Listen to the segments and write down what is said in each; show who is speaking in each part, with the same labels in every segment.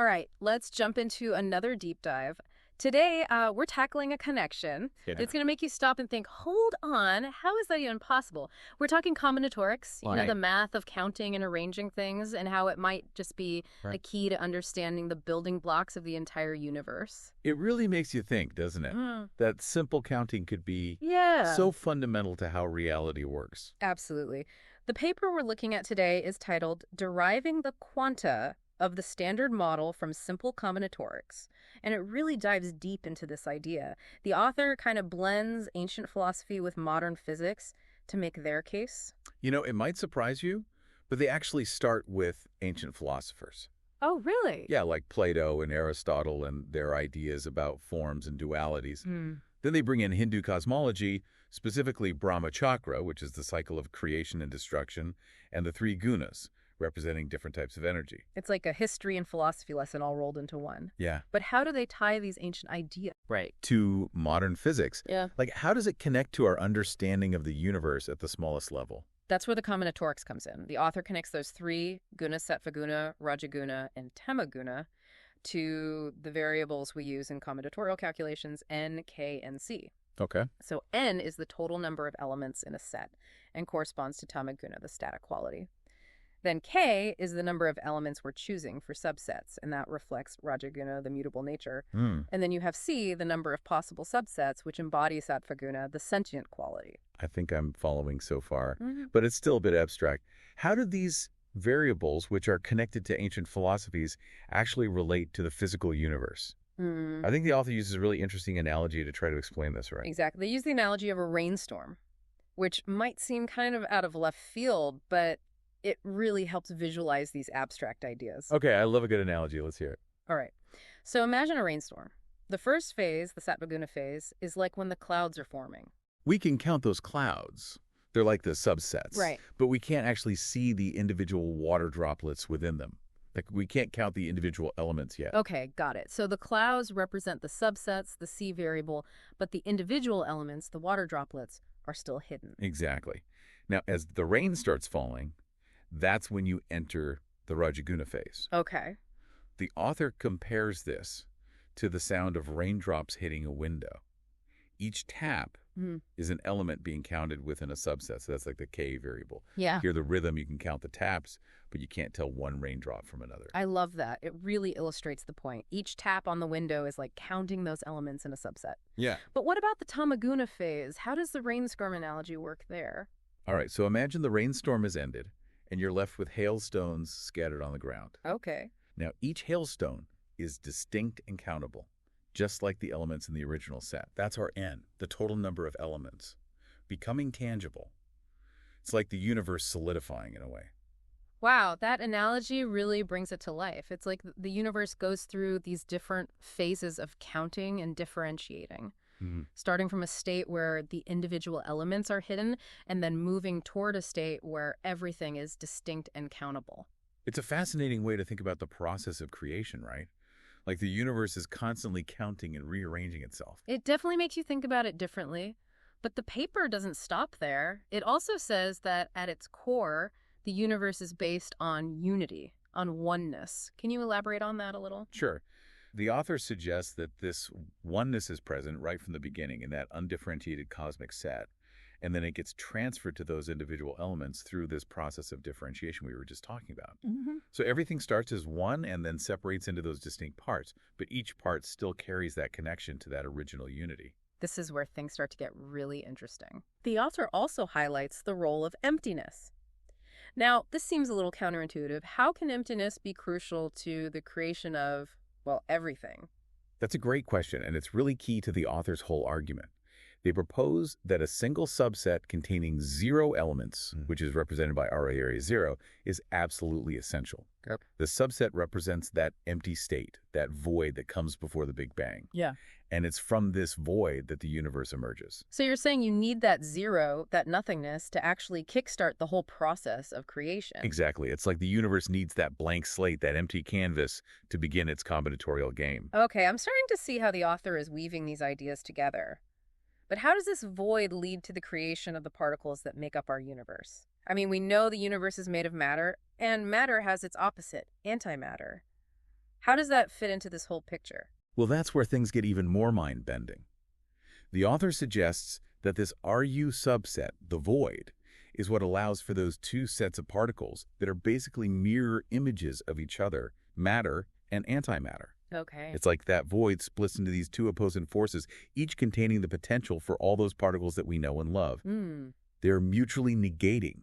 Speaker 1: All right, let's jump into another deep dive. Today, we're tackling a connection
Speaker 2: Yeah.
Speaker 1: that's going to make you stop and think, hold on, how is that even possible? We're talking combinatorics, the
Speaker 2: Right.
Speaker 1: math of counting and arranging things, and how it might just be a
Speaker 2: Right.
Speaker 1: key to understanding the building blocks of the entire universe.
Speaker 2: It really makes you think, doesn't it?
Speaker 1: Mm.
Speaker 2: That simple counting could be
Speaker 1: Yeah,
Speaker 2: so fundamental to how reality works.
Speaker 1: absolutely. The paper we're looking at today is titled Deriving the Quanta of the Standard Model from Simple Combinatorics, and it really dives deep into this idea. The author kind of blends ancient philosophy with modern physics to make their case.
Speaker 2: You know, it might surprise you, but they actually start with ancient philosophers.
Speaker 1: Oh, really?
Speaker 2: Yeah, like Plato and Aristotle and their ideas about forms and dualities.
Speaker 1: Hmm.
Speaker 2: Then they bring in Hindu cosmology, specifically Brahma Chakra, which is the cycle of creation and destruction, and the three gunas, representing different types of energy.
Speaker 1: It's like a history and philosophy lesson all rolled into one.
Speaker 2: Yeah.
Speaker 1: But how do they tie these ancient ideas? Right.
Speaker 2: To modern physics.
Speaker 1: Yeah.
Speaker 2: Like, how does it connect to our understanding of the universe at the smallest level?
Speaker 1: That's where the combinatorics comes in. The author connects those three, guna, sattvaguna, rajaguna, and tamaguna, to the variables we use in combinatorial calculations, n, k, and c.
Speaker 2: Okay.
Speaker 1: So n is the total number of elements in a set and corresponds to tamaguna, the static quality. Then k is the number of elements we're choosing for subsets, and that reflects rajaguna, the mutable nature.
Speaker 2: Hmm.
Speaker 1: And then you have c, the number of possible subsets, which embodies sattvaguna, the sentient quality.
Speaker 2: I think I'm following so far,
Speaker 1: Mm-hmm.
Speaker 2: but it's still a bit abstract. How do these variables, which are connected to ancient philosophies, actually relate to the physical universe? I think the author uses a really interesting analogy to try to explain this, right?
Speaker 1: Exactly. They use the analogy of a rainstorm, which might seem kind of out of left field, but it really helps visualize these abstract ideas.
Speaker 2: Okay, I love a good analogy. Let's hear it.
Speaker 1: All right. So imagine a rainstorm. The first phase, the sattvaguna phase, is like when the clouds are forming.
Speaker 2: We can count those clouds. They're like the subsets.
Speaker 1: Right.
Speaker 2: But we can't actually see the individual water droplets within them. Like, we can't count the individual elements yet.
Speaker 1: Okay, got it. So the clouds represent the subsets, the C variable, but the individual elements, the water droplets, are still hidden.
Speaker 2: Exactly. Now, as the rain starts falling, that's when you enter the Rajaguna phase.
Speaker 1: Okay.
Speaker 2: The author compares this to the sound of raindrops hitting a window. Each tap is an element being counted within a subset, so that's like the K variable.
Speaker 1: Yeah.
Speaker 2: Hear the rhythm, you can count the taps, but you can't tell one raindrop from another.
Speaker 1: I love that. It really illustrates the point. Each tap on the window is like counting those elements in a subset.
Speaker 2: Yeah.
Speaker 1: But what about the tamaguna phase? How does the rainstorm analogy work there?
Speaker 2: All right, so imagine the rainstorm has ended, and you're left with hailstones scattered on the ground.
Speaker 1: Okay.
Speaker 2: Now, each hailstone is distinct and countable, just like the elements in the original set. That's our N, the total number of elements, becoming tangible. It's like the universe solidifying in a way.
Speaker 1: Wow, that analogy really brings it to life. It's like the universe goes through these different phases of counting and differentiating, starting from a state where the individual elements are hidden and then moving toward a state where everything is distinct and countable.
Speaker 2: It's a fascinating way to think about the process of creation, right? Like the universe is constantly counting and rearranging itself.
Speaker 1: It definitely makes you think about it differently. But the paper doesn't stop there. It also says that at its core, the universe is based on unity, on oneness. Can you elaborate on that a little?
Speaker 2: Sure. The author suggests that this oneness is present right from the beginning in that undifferentiated cosmic set, and then it gets transferred to those individual elements through this process of differentiation we were just talking about. So everything starts as one and then separates into those distinct parts, but each part still carries that connection to that original unity.
Speaker 1: This is where things start to get really interesting. The author also highlights the role of emptiness. Now, this seems a little counterintuitive. How can emptiness be crucial to the creation of, well, everything?
Speaker 2: That's a great question, and it's really key to the author's whole argument. They propose that a single subset containing 0 elements, which is represented by RA area 0, is absolutely essential.
Speaker 1: Yep.
Speaker 2: The subset represents that empty state, that void that comes before the Big Bang.
Speaker 1: Yeah.
Speaker 2: And it's from this void that the universe emerges.
Speaker 1: So you're saying you need that zero, that nothingness, to actually kickstart the whole process of creation.
Speaker 2: Exactly. It's like the universe needs that blank slate, that empty canvas, to begin its combinatorial game.
Speaker 1: Okay, I'm starting to see how the author is weaving these ideas together. But how does this void lead to the creation of the particles that make up our universe? I mean, we know the universe is made of matter, and matter has its opposite, antimatter. How does that fit into this whole picture?
Speaker 2: Well, that's where things get even more mind-bending. The author suggests that this RU subset, the void, is what allows for those two sets of particles that are basically mirror images of each other, matter and antimatter.
Speaker 1: Okay.
Speaker 2: It's like that void splits into these two opposing forces, each containing the potential for all those particles that we know and love. They're mutually negating,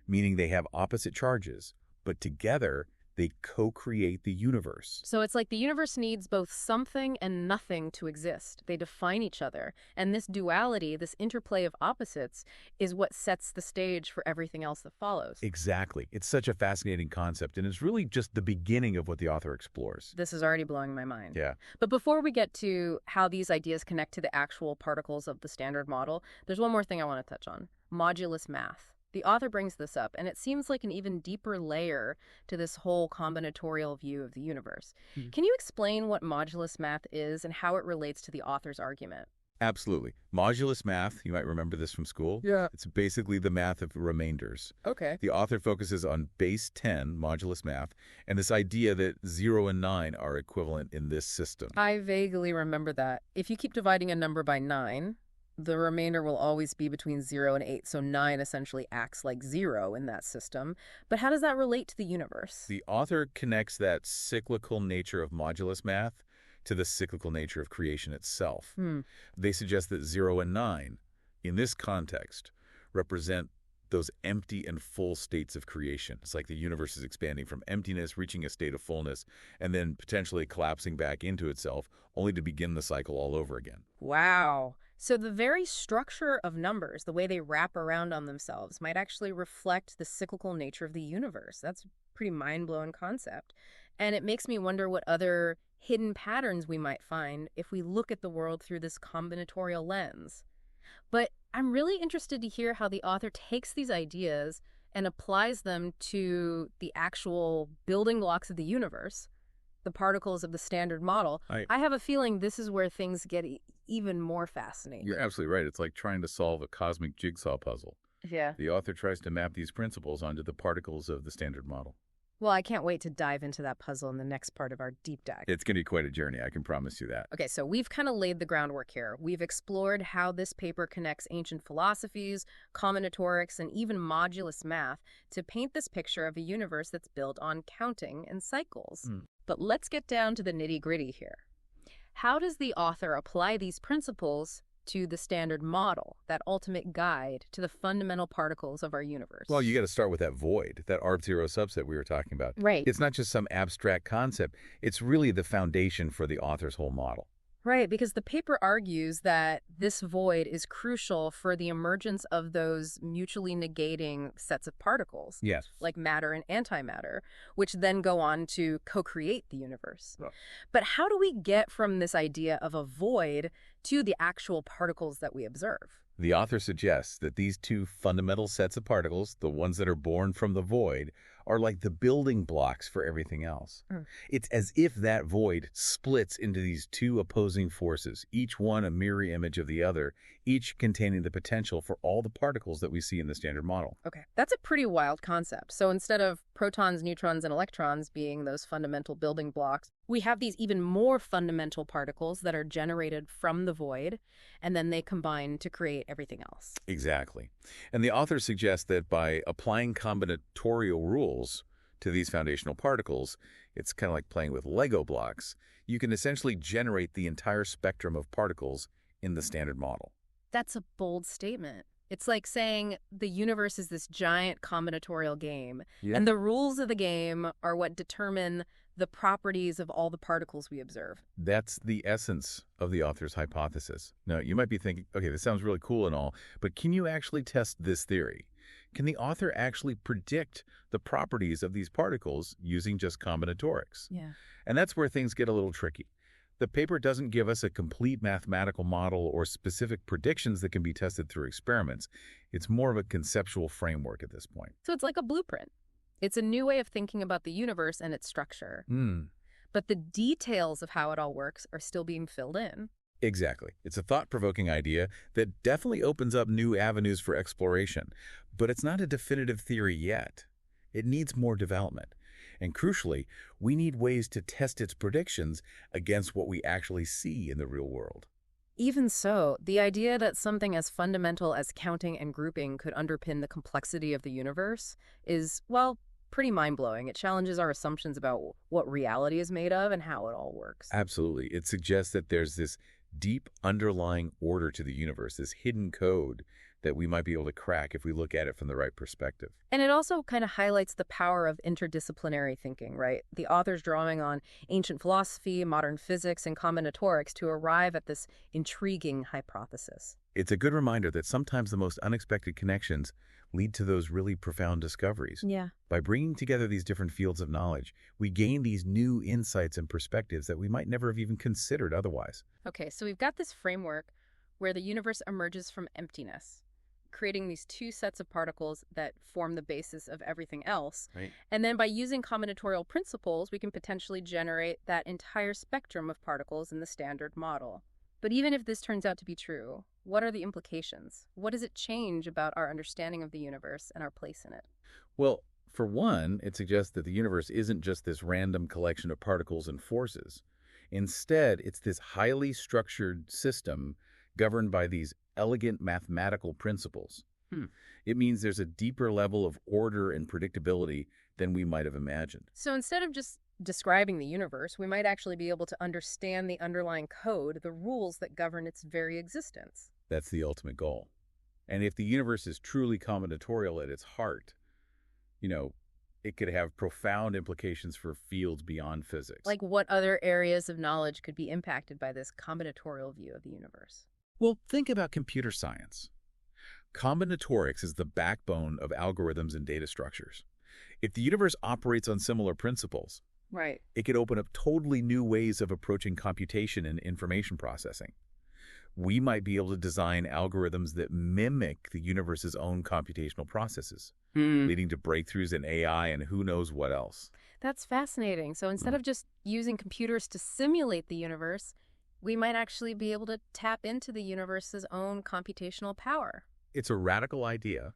Speaker 2: meaning they have opposite charges, but together they co-create the universe.
Speaker 1: So it's like the universe needs both something and nothing to exist. They define each other. And this duality, this interplay of opposites, is what sets the stage for everything else that follows.
Speaker 2: Exactly. It's such a fascinating concept, and it's really just the beginning of what the author explores.
Speaker 1: This is already blowing my mind.
Speaker 2: Yeah.
Speaker 1: But before we get to how these ideas connect to the actual particles of the standard model, there's one more thing I want to touch on: modulus math. The author brings this up, and it seems like an even deeper layer to this whole combinatorial view of the universe. Can you explain what modulus math is and how it relates to the author's argument?
Speaker 2: Absolutely. Modulus math, you might remember this from school.
Speaker 1: Yeah.
Speaker 2: It's basically the math of remainders.
Speaker 1: Okay.
Speaker 2: The author focuses on base 10, modulus math, and this idea that 0 and 9 are equivalent in this system.
Speaker 1: I vaguely remember that. If you keep dividing a number by 9, the remainder will always be between 0 and 8, so 9 essentially acts like 0 in that system. But how does that relate to the universe?
Speaker 2: The author connects that cyclical nature of modulus math to the cyclical nature of creation itself. They suggest that 0 and 9, in this context, represent those empty and full states of creation. It's like the universe is expanding from emptiness, reaching a state of fullness, and then potentially collapsing back into itself, only to begin the cycle all over again.
Speaker 1: Wow. So the very structure of numbers, the way they wrap around on themselves, might actually reflect the cyclical nature of the universe. That's a pretty mind-blowing concept. And it makes me wonder what other hidden patterns we might find if we look at the world through this combinatorial lens. But I'm really interested to hear how the author takes these ideas and applies them to the actual building blocks of the universe, the particles of the standard model. I have a feeling this is where things get even more fascinating.
Speaker 2: You're absolutely right. It's like trying to solve a cosmic jigsaw puzzle.
Speaker 1: Yeah.
Speaker 2: The author tries to map these principles onto the particles of the standard model.
Speaker 1: Well, I can't wait to dive into that puzzle in the next part of our deep dive.
Speaker 2: It's going to be quite a journey, I can promise you that.
Speaker 1: Okay, so we've kind of laid the groundwork here. We've explored how this paper connects ancient philosophies, combinatorics, and even modulus math to paint this picture of a universe that's built on counting and cycles. But let's get down to the nitty-gritty here. How does the author apply these principles to the standard model, that ultimate guide to the fundamental particles of our universe?
Speaker 2: Well, you got to start with that void, that ARB0 subset we were talking about.
Speaker 1: Right.
Speaker 2: It's not just some abstract concept. It's really the foundation for the author's whole model.
Speaker 1: Right, because the paper argues that this void is crucial for the emergence of those mutually negating sets of particles,
Speaker 2: Yes.
Speaker 1: like matter and antimatter, which then go on to co-create the universe.
Speaker 2: Oh.
Speaker 1: But how do we get from this idea of a void to the actual particles that we observe?
Speaker 2: The author suggests that these two fundamental sets of particles, the ones that are born from the void, are like the building blocks for everything else. It's as if that void splits into these two opposing forces, each one a mirror image of the other, each containing the potential for all the particles that we see in the standard model.
Speaker 1: Okay, that's a pretty wild concept. So instead of protons, neutrons, and electrons being those fundamental building blocks, we have these even more fundamental particles that are generated from the void, and then they combine to create everything else.
Speaker 2: Exactly. And the author suggests that by applying combinatorial rules to these foundational particles, it's kind of like playing with Lego blocks, you can essentially generate the entire spectrum of particles in the standard model.
Speaker 1: That's a bold statement. It's like saying the universe is this giant combinatorial game, and the rules of the game are what determine the properties of all the particles we observe.
Speaker 2: That's the essence of the author's hypothesis. Now, you might be thinking, okay, this sounds really cool and all, but can you actually test this theory? Can the author actually predict the properties of these particles using just combinatorics?
Speaker 1: Yeah.
Speaker 2: And that's where things get a little tricky. The paper doesn't give us a complete mathematical model or specific predictions that can be tested through experiments. It's more of a conceptual framework at this point.
Speaker 1: So it's like a blueprint. It's a new way of thinking about the universe and its structure. But the details of how it all works are still being filled in.
Speaker 2: Exactly. It's a thought-provoking idea that definitely opens up new avenues for exploration, but it's not a definitive theory yet. It needs more development. And crucially, we need ways to test its predictions against what we actually see in the real world.
Speaker 1: Even so, the idea that something as fundamental as counting and grouping could underpin the complexity of the universe is, well, pretty mind-blowing. It challenges our assumptions about what reality is made of and how it all works.
Speaker 2: Absolutely. It suggests that there's this deep underlying order to the universe, this hidden code that we might be able to crack if we look at it from the right perspective.
Speaker 1: And it also kind of highlights the power of interdisciplinary thinking, right? The author's drawing on ancient philosophy, modern physics, and combinatorics to arrive at this intriguing hypothesis.
Speaker 2: It's a good reminder that sometimes the most unexpected connections lead to those really profound discoveries.
Speaker 1: Yeah.
Speaker 2: By bringing together these different fields of knowledge, we gain these new insights and perspectives that we might never have even considered otherwise.
Speaker 1: Okay, so we've got this framework where the universe emerges from emptiness, creating these two sets of particles that form the basis of everything else.
Speaker 2: Right.
Speaker 1: And then by using combinatorial principles, we can potentially generate that entire spectrum of particles in the standard model. But even if this turns out to be true, what are the implications? What does it change about our understanding of the universe and our place in it?
Speaker 2: Well, for one, it suggests that the universe isn't just this random collection of particles and forces. Instead, it's this highly structured system governed by these elegant mathematical principles. It means there's a deeper level of order and predictability than we might have imagined.
Speaker 1: So instead of just describing the universe, we might actually be able to understand the underlying code, the rules that govern its very existence.
Speaker 2: That's the ultimate goal. And if the universe is truly combinatorial at its heart, it could have profound implications for fields beyond physics.
Speaker 1: Like what other areas of knowledge could be impacted by this combinatorial view of the universe?
Speaker 2: Well, think about computer science. Combinatorics is the backbone of algorithms and data structures. If the universe operates on similar principles,
Speaker 1: Right.
Speaker 2: it could open up totally new ways of approaching computation and information processing. We might be able to design algorithms that mimic the universe's own computational processes, leading to breakthroughs in AI and who knows what else.
Speaker 1: That's fascinating. So instead of just using computers to simulate the universe, we might actually be able to tap into the universe's own computational power.
Speaker 2: It's a radical idea,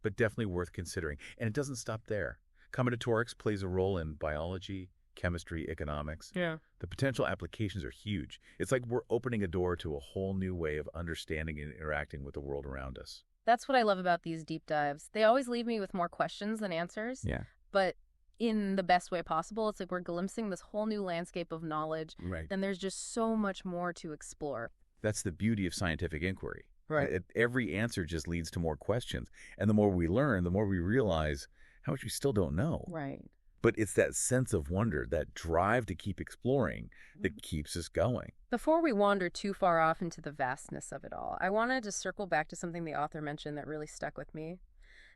Speaker 2: but definitely worth considering. And it doesn't stop there. Combinatorics plays a role in biology, chemistry, economics.
Speaker 1: Yeah.
Speaker 2: The potential applications are huge. It's like we're opening a door to a whole new way of understanding and interacting with the world around us.
Speaker 1: That's what I love about these deep dives. They always leave me with more questions than answers.
Speaker 2: Yeah.
Speaker 1: But in the best way possible. It's like we're glimpsing this whole new landscape of knowledge.
Speaker 2: Right.
Speaker 1: And there's just so much more to explore.
Speaker 2: That's the beauty of scientific inquiry.
Speaker 1: Right.
Speaker 2: Every answer just leads to more questions. And the more we learn, the more we realize how much we still don't know.
Speaker 1: Right.
Speaker 2: But it's that sense of wonder, that drive to keep exploring that keeps us going.
Speaker 1: Before we wander too far off into the vastness of it all, I wanted to circle back to something the author mentioned that really stuck with me.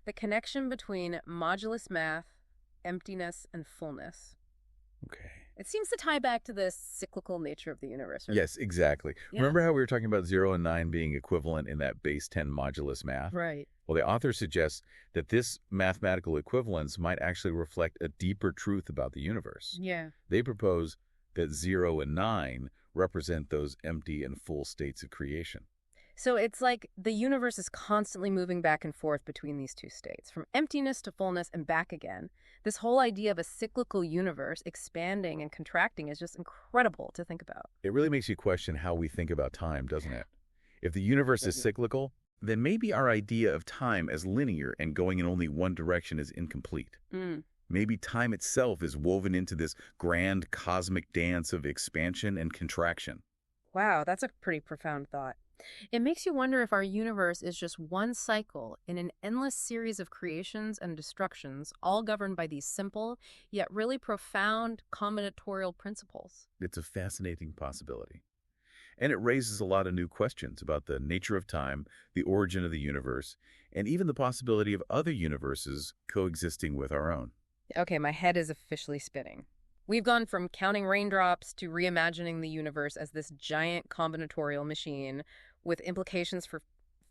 Speaker 1: The connection between modulus math, emptiness, and fullness.
Speaker 2: Okay.
Speaker 1: It seems to tie back to the cyclical nature of the universe.
Speaker 2: Yes, exactly.
Speaker 1: Yeah.
Speaker 2: Remember how we were talking about 0 and 9 being equivalent in that base 10 modulus math?
Speaker 1: Right.
Speaker 2: Well, the author suggests that this mathematical equivalence might actually reflect a deeper truth about the universe.
Speaker 1: Yeah.
Speaker 2: They propose that 0 and 9 represent those empty and full states of creation.
Speaker 1: So it's like the universe is constantly moving back and forth between these two states, from emptiness to fullness and back again. This whole idea of a cyclical universe expanding and contracting is just incredible to think about.
Speaker 2: It really makes you question how we think about time, doesn't it? If the universe is cyclical, then maybe our idea of time as linear and going in only one direction is incomplete. Maybe time itself is woven into this grand cosmic dance of expansion and contraction.
Speaker 1: Wow, that's a pretty profound thought. It makes you wonder if our universe is just one cycle in an endless series of creations and destructions, all governed by these simple, yet really profound combinatorial principles.
Speaker 2: It's a fascinating possibility. And it raises a lot of new questions about the nature of time, the origin of the universe, and even the possibility of other universes coexisting with our own.
Speaker 1: Okay, my head is officially spinning. We've gone from counting raindrops to reimagining the universe as this giant combinatorial machine with implications for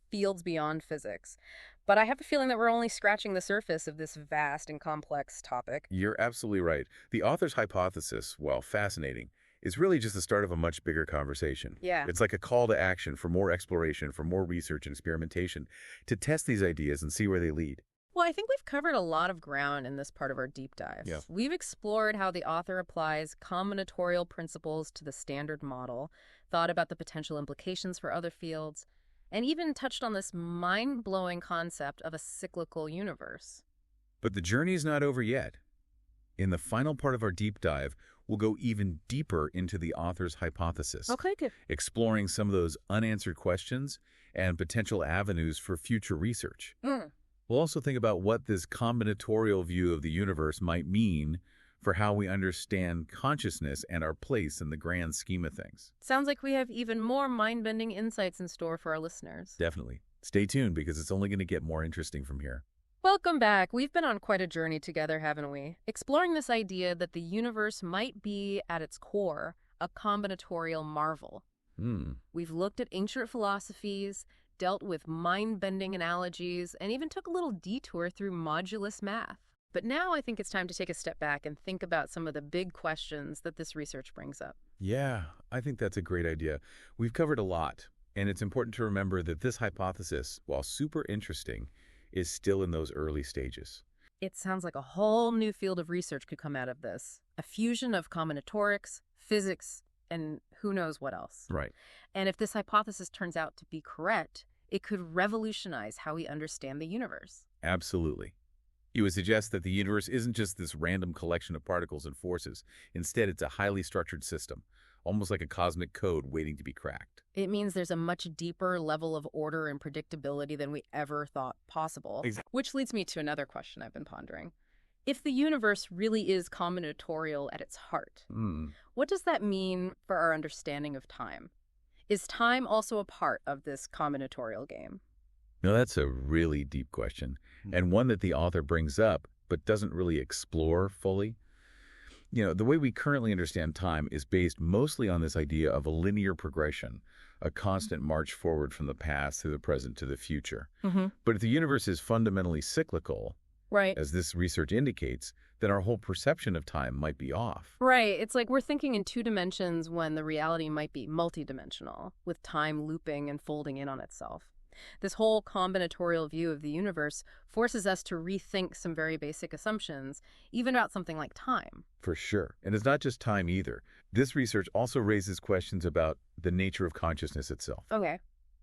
Speaker 1: fields beyond physics. But I have a feeling that we're only scratching the surface of this vast and complex topic.
Speaker 2: You're absolutely right. The author's hypothesis, while fascinating, is really just the start of a much bigger conversation.
Speaker 1: Yeah.
Speaker 2: It's like a call to action for more exploration, for more research and experimentation, to test these ideas and see where they lead.
Speaker 1: Well, I think we've covered a lot of ground in this part of our deep dive.
Speaker 2: Yeah.
Speaker 1: We've explored how the author applies combinatorial principles to the standard model, thought about the potential implications for other fields, and even touched on this mind-blowing concept of a cyclical universe.
Speaker 2: But the journey's not over yet. In the final part of our deep dive, we'll go even deeper into the author's hypothesis,
Speaker 1: Okay, good.
Speaker 2: exploring some of those unanswered questions and potential avenues for future research. We'll also think about what this combinatorial view of the universe might mean for how we understand consciousness and our place in the grand scheme of things.
Speaker 1: Sounds like we have even more mind-bending insights in store for our listeners.
Speaker 2: Definitely. Stay tuned because it's only going to get more interesting from here.
Speaker 1: Welcome back. We've been on quite a journey together, haven't we? Exploring this idea that the universe might be, at its core, a combinatorial marvel. We've looked at ancient philosophies, dealt with mind-bending analogies, and even took a little detour through modulus math. But now I think it's time to take a step back and think about some of the big questions that this research brings up.
Speaker 2: Yeah, I think that's a great idea. We've covered a lot, and it's important to remember that this hypothesis, while super interesting, is still in those early stages.
Speaker 1: It sounds like a whole new field of research could come out of this. A fusion of combinatorics, physics, and who knows what else.
Speaker 2: Right.
Speaker 1: And if this hypothesis turns out to be correct, it could revolutionize how we understand the universe.
Speaker 2: Absolutely. You would suggest that the universe isn't just this random collection of particles and forces. Instead, it's a highly structured system, almost like a cosmic code waiting to be cracked.
Speaker 1: It means there's a much deeper level of order and predictability than we ever thought possible.
Speaker 2: Exactly.
Speaker 1: Which leads me to another question I've been pondering. If the universe really is combinatorial at its heart, what does that mean for our understanding of time? Is time also a part of this combinatorial game?
Speaker 2: Now, that's a really deep question, and one that the author brings up but doesn't really explore fully. The way we currently understand time is based mostly on this idea of a linear progression, a constant march forward from the past through the present to the future. But if the universe is fundamentally cyclical,
Speaker 1: Right.
Speaker 2: as this research indicates, then our whole perception of time might be off.
Speaker 1: Right. It's like we're thinking in two dimensions when the reality might be multidimensional, with time looping and folding in on itself. This whole combinatorial view of the universe forces us to rethink some very basic assumptions, even about something like time.
Speaker 2: For sure. And it's not just time either. This research also raises questions about the nature of consciousness itself.
Speaker 1: Okay.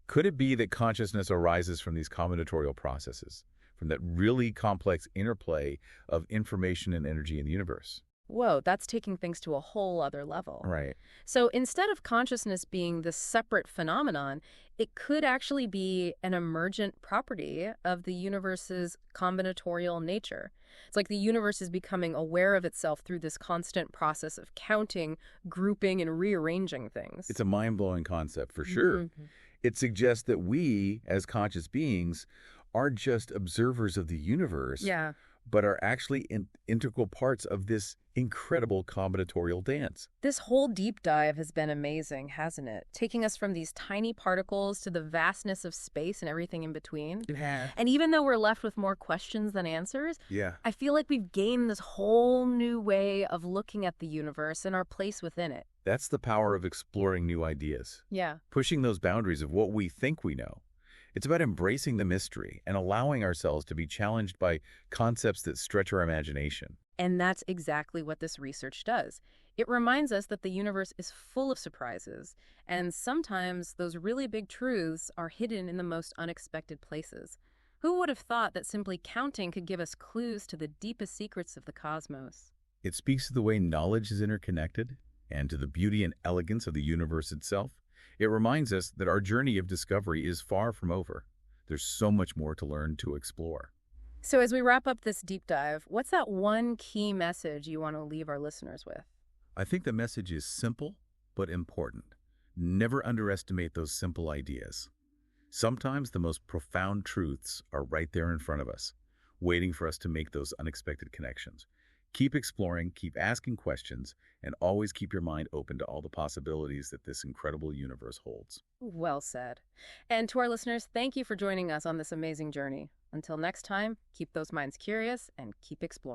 Speaker 2: Could it be that consciousness arises from these combinatorial processes, from that really complex interplay of information and energy in the universe?
Speaker 1: Whoa, that's taking things to a whole other level.
Speaker 2: Right.
Speaker 1: So instead of consciousness being this separate phenomenon, it could actually be an emergent property of the universe's combinatorial nature. It's like the universe is becoming aware of itself through this constant process of counting, grouping, and rearranging things.
Speaker 2: It's a mind-blowing concept, for sure. It suggests that we, as conscious beings, aren't just observers of the universe,
Speaker 1: Yeah.
Speaker 2: but are actually integral parts of this incredible combinatorial dance.
Speaker 1: This whole deep dive has been amazing, hasn't it? Taking us from these tiny particles to the vastness of space and everything in between.
Speaker 2: Yeah.
Speaker 1: And even though we're left with more questions than answers, I feel like we've gained this whole new way of looking at the universe and our place within it.
Speaker 2: That's the power of exploring new ideas,
Speaker 1: Yeah.
Speaker 2: pushing those boundaries of what we think we know. It's about embracing the mystery and allowing ourselves to be challenged by concepts that stretch our imagination.
Speaker 1: And that's exactly what this research does. It reminds us that the universe is full of surprises, and sometimes those really big truths are hidden in the most unexpected places. Who would have thought that simply counting could give us clues to the deepest secrets of the cosmos?
Speaker 2: It speaks to the way knowledge is interconnected and to the beauty and elegance of the universe itself. It reminds us that our journey of discovery is far from over. There's so much more to learn, to explore.
Speaker 1: So as we wrap up this deep dive, what's that one key message you want to leave our listeners with?
Speaker 2: I think the message is simple but important. Never underestimate those simple ideas. Sometimes the most profound truths are right there in front of us, waiting for us to make those unexpected connections. Keep exploring, keep asking questions, and always keep your mind open to all the possibilities that this incredible universe holds.
Speaker 1: Well said. And to our listeners, thank you for joining us on this amazing journey. Until next time, keep those minds curious and keep exploring.